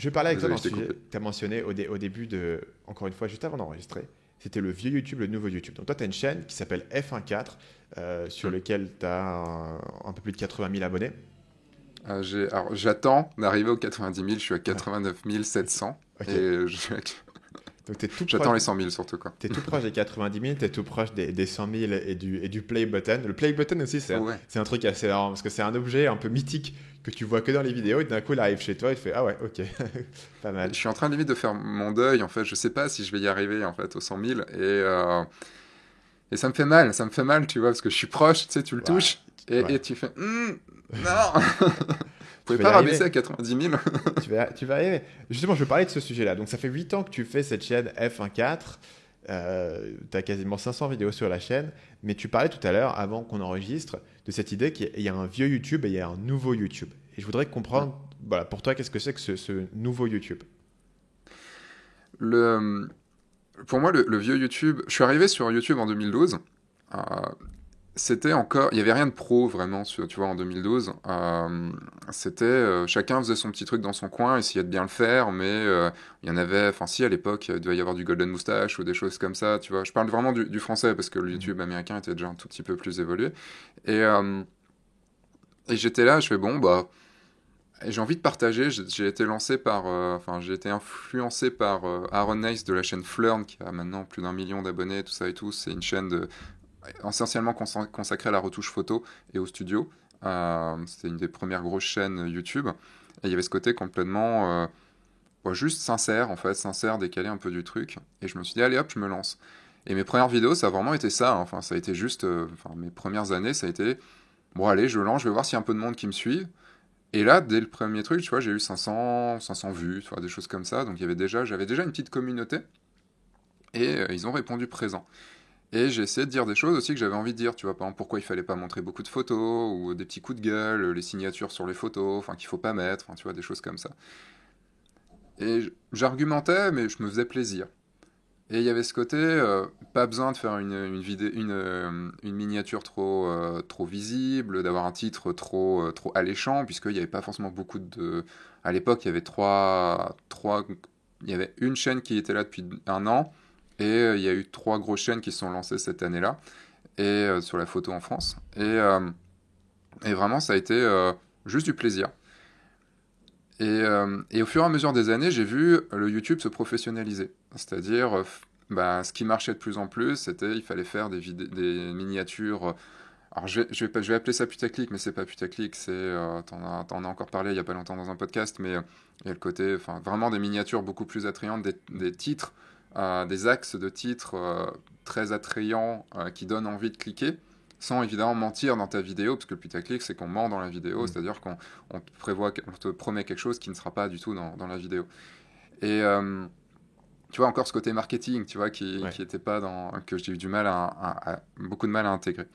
Je vais parler avec toi Désolé, dans je le t'ai sujet coupé. que tu as mentionné au début de, encore une fois, juste avant d'enregistrer. C'était le vieux YouTube, le nouveau YouTube. Donc toi, tu as une chaîne qui s'appelle F14 sur Hmm. lequel tu as un peu plus de 80 000 abonnés. Alors, j'attends d'arriver aux 90 000, je suis à Ouais, 89 700 ok. et Donc tu es tout proche, j'attends les 100 000 surtout quoi. t'es tout proche des 90 000, tu es tout proche des 100 000 et du play button. Le play button aussi, Ouais. c'est un truc assez marrant parce que c'est un objet un peu mythique que tu vois que dans les vidéos et d'un coup, il arrive chez toi et tu fais ah ouais, ok, pas Je mal. suis en train limite de faire mon deuil en fait. Je sais pas si je vais y arriver en fait aux 100 000 et ça me fait mal, tu vois, parce que je suis proche, tu sais, tu le Ouais, touches ouais. et tu fais non. Vous Tu pouvez vas y pas rabaisser arriver. à 90 000. Tu vas arriver. Justement, je vais parler de ce sujet-là. Donc, ça fait 8 ans que tu fais cette chaîne F14. Tu as quasiment 500 vidéos sur la chaîne. Mais tu parlais tout à l'heure, avant qu'on enregistre, de cette idée qu'il y a un vieux YouTube et il y a un nouveau YouTube. Et je voudrais comprendre, voilà, pour toi, qu'est-ce que c'est que ce nouveau YouTube? Le, pour moi, le vieux YouTube, je suis arrivé sur YouTube en 2012. Euh, C'était encore, il y avait rien de pro vraiment, tu vois, en 2012. Chacun faisait son petit truc dans son coin, essayait de bien le faire, mais il y en avait, enfin si à l'époque, il devait y avoir du Golden Moustache ou des choses comme ça, tu vois. Je parle vraiment du français parce que le Mhm. YouTube américain était déjà un tout petit peu plus évolué. Et, euh, et j'étais là, je fais bon, bah, j'ai envie de partager. J'ai été lancé par, enfin, j'ai été influencé par Aaron Nice de la chaîne Flurn qui a maintenant plus d'1 million d'abonnés, tout ça et tout. C'est une chaîne essentiellement consacrée à la retouche photo et au studio. C'était une des premières grosses chaînes YouTube. Et il y avait ce côté complètement juste sincère, en fait, sincère, décalé un peu du truc. Et je me suis dit, allez hop, je me lance. Et mes premières vidéos, ça a vraiment été ça. Enfin, ça a été juste. Enfin, mes premières années, ça a été, bon, allez, je lance, je vais voir s'il y a un peu de monde qui me suit. Et là, dès le premier truc, tu vois, j'ai eu 500 vues, tu vois, des choses comme ça. Donc, j'avais déjà une petite communauté. Et ils ont répondu présent. Et j'ai essayé de dire des choses aussi que j'avais envie de dire, tu vois, par exemple, pourquoi il fallait pas montrer beaucoup de photos, ou des petits coups de gueule, les signatures sur les photos, enfin, qu'il faut pas mettre, enfin, tu vois, des choses comme ça. Et j'argumentais, mais je me faisais plaisir. Et il y avait ce côté, pas besoin de faire une miniature trop visible, d'avoir un titre trop alléchant, puisqu'il n'y avait pas forcément beaucoup de... À l'époque, il y avait il y avait une chaîne qui était là depuis 1 an, et il y a eu 3 grosses chaînes qui se sont lancées cette année-là, et sur la photo en France. Et vraiment, ça a été juste du plaisir. Et au fur et à mesure des années, j'ai vu le YouTube se professionnaliser. C'est-à-dire, bah, ce qui marchait de plus en plus, c'était il fallait faire des miniatures. Alors, je vais appeler ça putaclic, mais c'est pas putaclic. T'en as encore parlé il y a pas longtemps dans un podcast, mais il y a le côté, enfin, vraiment des miniatures beaucoup plus attrayantes, des titres, des axes de titres très attrayants qui donnent envie de cliquer sans évidemment mentir dans ta vidéo, parce que le putaclic, c'est qu'on ment dans la vidéo, Mhm. c'est-à-dire on te promet quelque chose qui ne sera pas du tout dans la vidéo. Et tu vois, encore ce côté marketing, tu vois, Ouais. qui était pas que j'ai eu du mal beaucoup de mal à intégrer.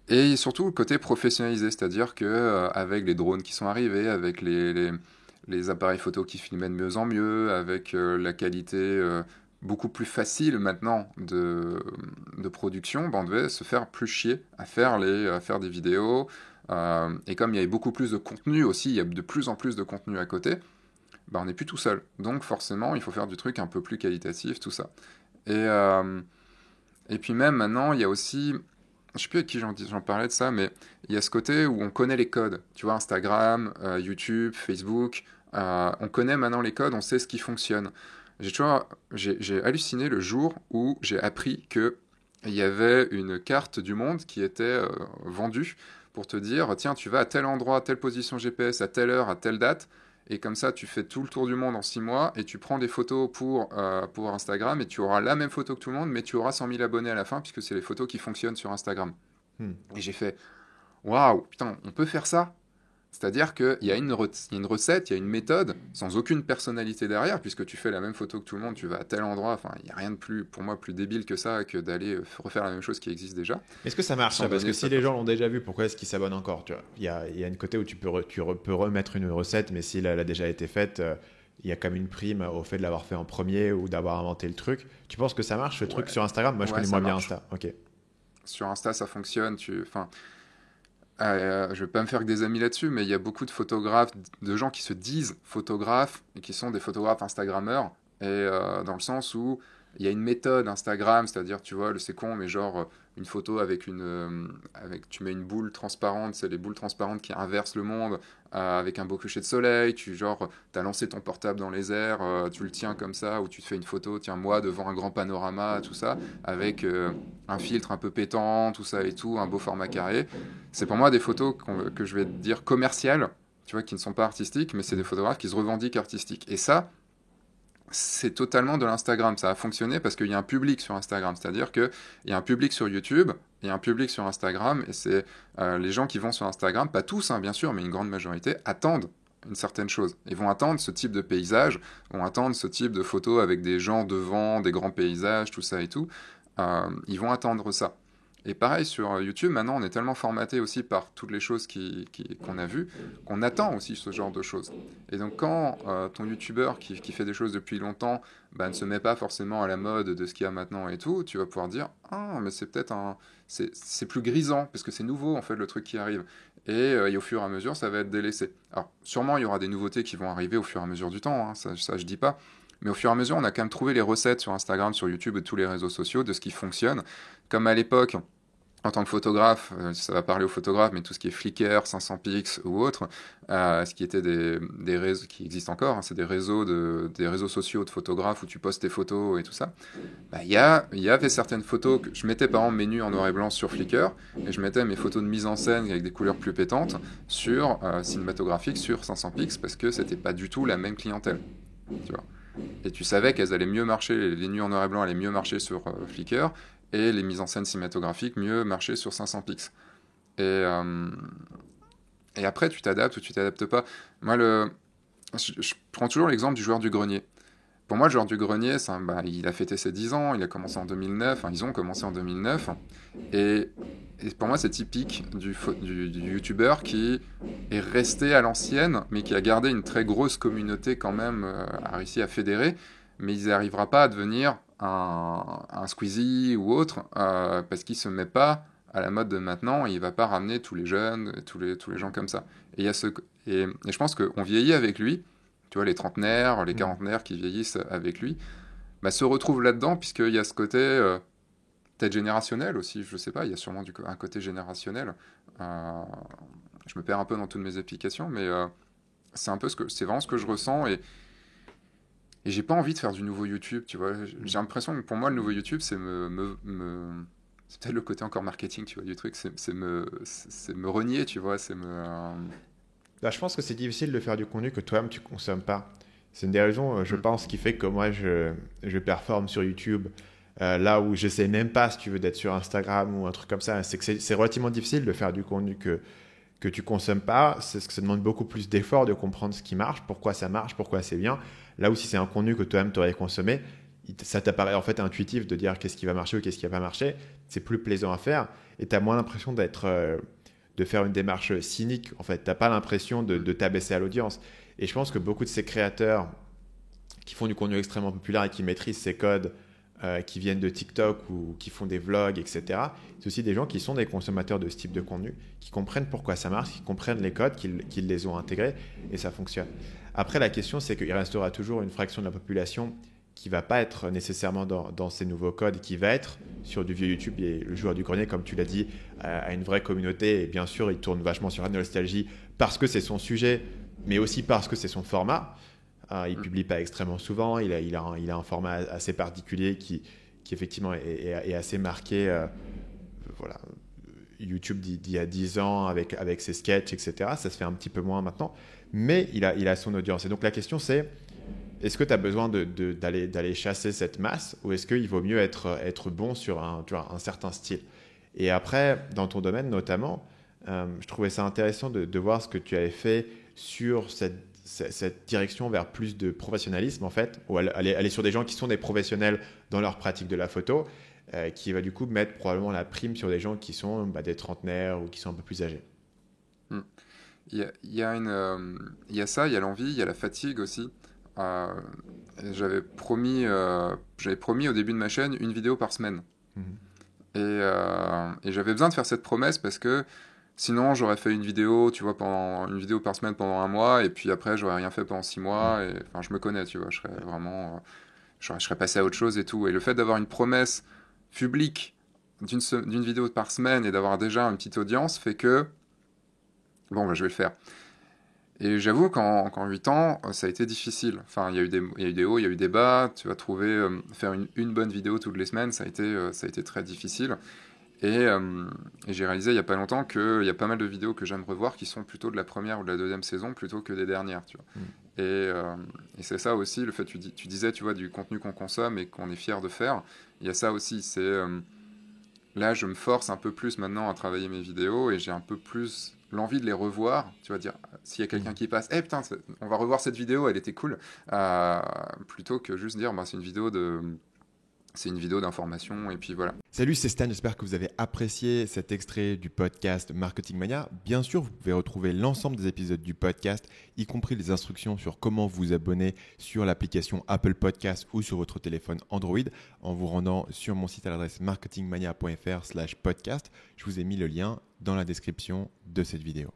Et surtout le côté professionnalisé, c'est-à-dire que avec les drones qui sont arrivés, avec les appareils photo qui filmaient de mieux en mieux, avec la qualité beaucoup plus facile maintenant de production, ben on devait se faire plus chier à faire des vidéos. Et comme il y avait beaucoup plus de contenu aussi, il y a de plus en plus de contenu à côté, ben on n'est plus tout seul. Donc forcément, il faut faire du truc un peu plus qualitatif, tout ça. Et, euh, et puis même maintenant, il y a aussi, je sais plus avec qui j'en parlais de ça, mais il y a ce côté où on connaît les codes. Tu vois, Instagram, YouTube, Facebook, on connaît maintenant les codes, on sait ce qui fonctionne. J'ai halluciné le jour où j'ai appris que il y avait une carte du monde qui était vendue pour te dire, tiens, tu vas à tel endroit, telle position GPS, à telle heure, à telle date, et comme ça, tu fais tout le tour du monde en 6 mois, et tu prends des photos pour Instagram, et tu auras la même photo que tout le monde, mais tu auras 100 000 abonnés à la fin, puisque c'est les photos qui fonctionnent sur Instagram. Hmm. Et j'ai fait, waouh, putain, on peut faire ça. C'est-à-dire qu'il y a il y a une recette, il y a une méthode, sans aucune personnalité derrière, puisque tu fais la même photo que tout le monde, tu vas à tel endroit, enfin, il n'y a rien de plus, pour moi, plus débile que ça, que d'aller refaire la même chose qui existe déjà, Est-ce que ça marche sans ça? Parce que donner si sa les gens personne. l'ont déjà vu, pourquoi est-ce qu'ils s'abonnent encore? Tu vois, il y a une côté où peux remettre une recette, mais si elle a déjà été faite, il y a comme une prime au fait de l'avoir fait en premier ou d'avoir inventé le truc. Tu penses que ça marche ce truc Ouais, sur Instagram? Moi, je ouais, connais ça moins bien marche. Insta. Ok. Sur Insta, ça fonctionne, enfin, Je vais pas me faire que des amis là-dessus, mais il y a beaucoup de photographes, de gens qui se disent photographes et qui sont des photographes Instagrammeurs. Et dans le sens où il y a une méthode Instagram, c'est-à-dire, tu vois, c'est con, mais genre une photo avec tu mets une boule transparente, c'est les boules transparentes qui inversent le monde, avec un beau coucher de soleil, t'as lancé ton portable dans les airs, tu le tiens comme ça, ou tu te fais une photo, tiens, moi, devant un grand panorama, tout ça, avec un filtre un peu pétant, tout ça et tout, un beau format carré. C'est pour moi des photos que je vais dire commerciales, tu vois, qui ne sont pas artistiques, mais c'est des photographes qui se revendiquent artistiques. Et ça, c'est totalement de l'Instagram. Ça a fonctionné parce qu'il y a un public sur Instagram. C'est-à-dire qu'il y a un public sur YouTube, il y a un public sur Instagram, et c'est les gens qui vont sur Instagram, pas tous, hein, bien sûr, mais une grande majorité, attendent une certaine chose. Ils vont attendre ce type de paysage, vont attendre ce type de photos avec des gens devant, des grands paysages, tout ça et tout. Ils vont attendre ça. Et pareil sur YouTube, maintenant on est tellement formaté aussi par toutes les choses qu'on a vues, qu'on attend aussi ce genre de choses. Et donc quand ton YouTuber qui fait des choses depuis longtemps bah, ne se met pas forcément à la mode de ce qu'il y a maintenant et tout, tu vas pouvoir dire ah mais c'est peut-être c'est plus grisant parce que c'est nouveau en fait le truc qui arrive. Et au fur et à mesure ça va être délaissé. Alors sûrement il y aura des nouveautés qui vont arriver au fur et à mesure du temps, hein, ça je dis pas. Mais au fur et à mesure, on a quand même trouvé les recettes sur Instagram, sur YouTube et tous les réseaux sociaux de ce qui fonctionne. Comme à l'époque, en tant que photographe, ça va parler aux photographes, mais tout ce qui est Flickr, 500px ou autre, ce qui étaient des réseaux qui existent encore, hein, c'est des réseaux sociaux de photographes où tu postes tes photos et tout ça. Bah, il y avait certaines photos que je mettais par exemple mes nus en noir et blanc sur Flickr et je mettais mes photos de mise en scène avec des couleurs plus pétantes sur cinématographique sur 500px parce que c'était pas du tout la même clientèle, tu vois. Et tu savais qu'elles allaient mieux marcher, les nus en noir et blanc allaient mieux marcher sur Flickr et les mises en scène cinématographiques mieux marcher sur 500px. Et, euh, et après, tu t'adaptes ou tu t'adaptes pas. Moi, je prends toujours l'exemple du joueur du grenier. Pour moi, le joueur du grenier, bah, il a fêté ses 10 ans, il a commencé en 2009, enfin, ils ont commencé en 2009, et, et pour moi, c'est typique du youtubeur qui est resté à l'ancienne, mais qui a gardé une très grosse communauté quand même, a réussi à fédérer, mais il n'arrivera pas à devenir un Squeezie ou autre, parce qu'il se met pas à la mode de maintenant, et il va pas ramener tous les jeunes, tous les gens comme ça. Et, il y a et je pense qu'on vieillit avec lui, tu vois, les trentenaires, les quarantenaires qui vieillissent avec lui, bah, se retrouvent là-dedans, puisqu'il y a ce côté peut-être générationnel aussi, je sais pas, il y a sûrement un côté générationnel. Euh, je me perds un peu dans toutes mes explications, mais c'est un peu c'est vraiment ce que je ressens, et j'ai pas envie de faire du nouveau YouTube, tu vois. J'ai l'impression que pour moi, le nouveau YouTube, c'est peut-être le côté encore marketing, tu vois, du truc, c'est me renier, tu vois, c'est me... Bah, je pense que c'est difficile de faire du contenu que toi-même tu consommes pas. C'est une des raisons, je pense, qui fait que moi je performe sur YouTube là où je sais même pas si tu veux d'être sur Instagram ou un truc comme ça. C'est que c'est relativement difficile de faire du contenu que tu consommes pas. C'est ce que ça demande beaucoup plus d'efforts de comprendre ce qui marche, pourquoi c'est bien. Là où si c'est un contenu que toi-même tu aurais consommé, ça t'apparaît en fait intuitif de dire qu'est-ce qui va marcher ou qu'est-ce qui va pas marcher. C'est plus plaisant à faire et tu as moins l'impression de faire une démarche cynique. En fait, tu n'as pas l'impression de t'abaisser à l'audience. Et je pense que beaucoup de ces créateurs qui font du contenu extrêmement populaire et qui maîtrisent ces codes, qui viennent de TikTok ou qui font des vlogs, etc., c'est aussi des gens qui sont des consommateurs de ce type de contenu, qui comprennent pourquoi ça marche, qui comprennent les codes, qui les ont intégrés et ça fonctionne. Après, la question, c'est qu'il restera toujours une fraction de la population qui va pas être nécessairement dans ces nouveaux codes, qui va être sur du vieux YouTube. Et le joueur du grenier, comme tu l'as dit, a une vraie communauté. Et bien sûr, il tourne vachement sur la nostalgie parce que c'est son sujet, mais aussi parce que c'est son format. Il publie pas extrêmement souvent. Il a un format assez particulier qui effectivement est assez marqué. Voilà. YouTube d'il y a 10 ans avec ses sketchs, etc. Ça se fait un petit peu moins maintenant. Mais il a son audience. Et donc la question, c'est est-ce que tu as besoin d'aller chasser cette masse ou est-ce qu'il vaut mieux être bon sur un certain style? Et après, dans ton domaine notamment, je trouvais ça intéressant de voir ce que tu avais fait sur cette direction vers plus de professionnalisme, en fait, ou aller sur des gens qui sont des professionnels dans leur pratique de la photo, qui va du coup mettre probablement la prime sur des gens qui sont des trentenaires ou qui sont un peu plus âgés. Hmm. Il y a ça, il y a l'envie, il y a la fatigue aussi. Euh, j'avais promis au début de ma chaîne une vidéo par semaine. Mhm. Et j'avais besoin de faire cette promesse parce que Sinon, j'aurais fait une vidéo, tu vois, une vidéo par semaine pendant un mois, et puis après, j'aurais rien fait pendant 6 mois. Et enfin, je me connais, tu vois, je serais vraiment, je serais passé à autre chose et tout. Et le fait d'avoir une promesse publique d'une vidéo par semaine et d'avoir déjà une petite audience fait que, bon, bah, je vais le faire. Et j'avoue qu'en 8 ans, ça a été difficile. Enfin, il y a eu des hauts, il y a eu des bas. Tu vas trouver, faire une bonne vidéo toutes les semaines, ça a été très difficile. Et j'ai réalisé il n'y a pas longtemps qu'il y a pas mal de vidéos que j'aime revoir qui sont plutôt de la première ou de la deuxième saison plutôt que des dernières, tu vois. Mm. Et c'est ça aussi, le fait, tu disais, tu vois, du contenu qu'on consomme et qu'on est fier de faire. Il y a ça aussi, là, je me force un peu plus maintenant à travailler mes vidéos et j'ai un peu plus l'envie de les revoir. Tu vas dire, s'il y a quelqu'un qui passe, putain, on va revoir cette vidéo, elle était cool. Plutôt que juste dire, bah, c'est une vidéo d'information et puis voilà. Salut, c'est Stan, j'espère que vous avez apprécié cet extrait du podcast Marketing Mania. Bien sûr, vous pouvez retrouver l'ensemble des épisodes du podcast, y compris les instructions sur comment vous abonner sur l'application Apple Podcast ou sur votre téléphone Android en vous rendant sur mon site à l'adresse marketingmania.fr/podcast. Je vous ai mis le lien dans la description de cette vidéo.